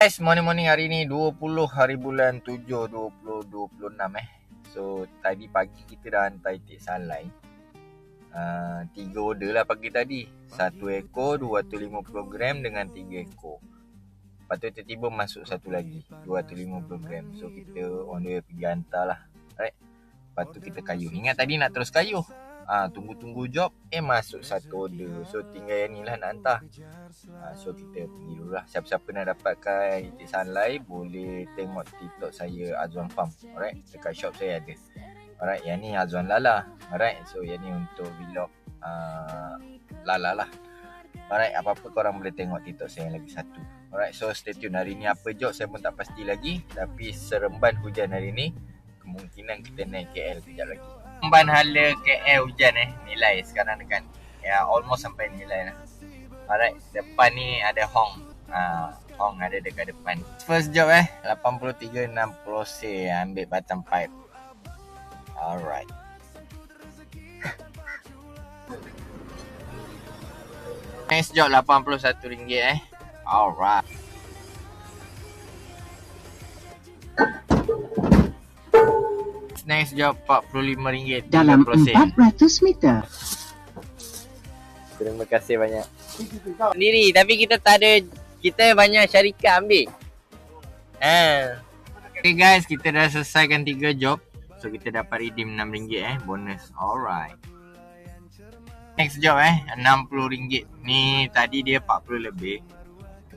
Guys, morning hari ni 20 hari bulan 7 2026 So tadi pagi kita dah hantar itik salai 3 order lah pagi tadi. 1 ekor 250 gram dengan 3 ekor. Lepas tu tiba-tiba masuk satu lagi 250 gram. So kita on the way pergi hantar lah. Alright. Lepas tu kita kayuh. Ingat tadi nak terus kayuh. Tunggu-tunggu job masuk satu order. So tinggal yang ni lah nak hantar. So kita pergi dulu lah. Siapa-siapa nak dapatkan itik salai boleh tengok TikTok saya Azwan Farm. Alright. Dekat shop saya ada. Alright, yang ni Azwan Lala. Alright, so yang ni untuk vlog Lala lah. Alright, apa-apa korang boleh tengok TikTok saya yang lagi satu. Alright, so stay tune. Hari ni apa job saya pun tak pasti lagi. Tapi seremban hujan hari ni, kemungkinan kita naik KL kejap lagi. Seremban hala KL hujan nilai sekarang dekat almost sampai nilai lah. Alright, depan ni ada Hong. Hong ada dekat depan. First job 8360 C ambil batang pipe. Alright. Next job RM81 Alright. Next job RM45 dalam 400 meter. Terima kasih banyak. Sendiri tapi kita tak ada, kita banyak syarikat ambil. Okay guys, kita dah selesaikan 3 job. So kita dapat redeem RM6 bonus. Alright. Next job RM60. Ni tadi dia RM40 lebih.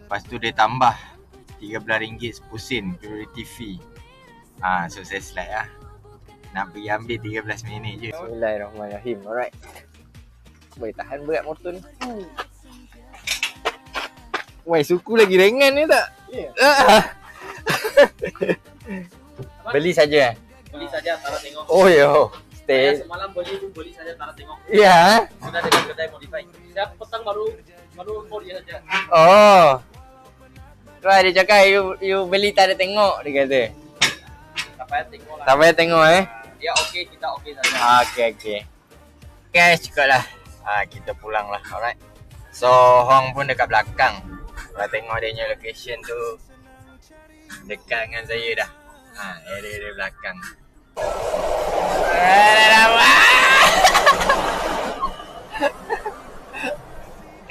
Lepas tu dia tambah RM13 10 sen priority fee. So saya slide lah. Nak pergi ambil 13 minit je. Bismillahirrahmanirrahim. Alright. Boleh tahan berat motor ni. Weh, suku lagi ringan ni tak? Yeah. Beli saja. Beli saja, tak nak tengok. Oh yo, stay. Saya semalam beli saja, tak nak tengok. Ya. Sudah dengan kedai modify. Saya petang baru call dia saja. Oh. Wah, dia cakap you beli tak ada tengok, dia kata. Tak payah tengok lah. Tak payah tengok Dia okey, kita okey saja. Okay. Guys, cukup lah. Kita pulang lah, alright. So, Hong pun dekat belakang. Kalau tengok dia punya location tu dekat dengan saya dah. Area belakang.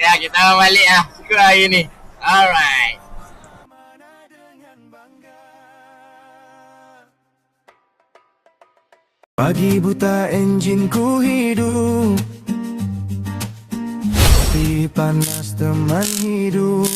Ya, kita balik lah. Suka hari ni. Alright. Pagi buta enjin ku hidup, api panas teman hidup.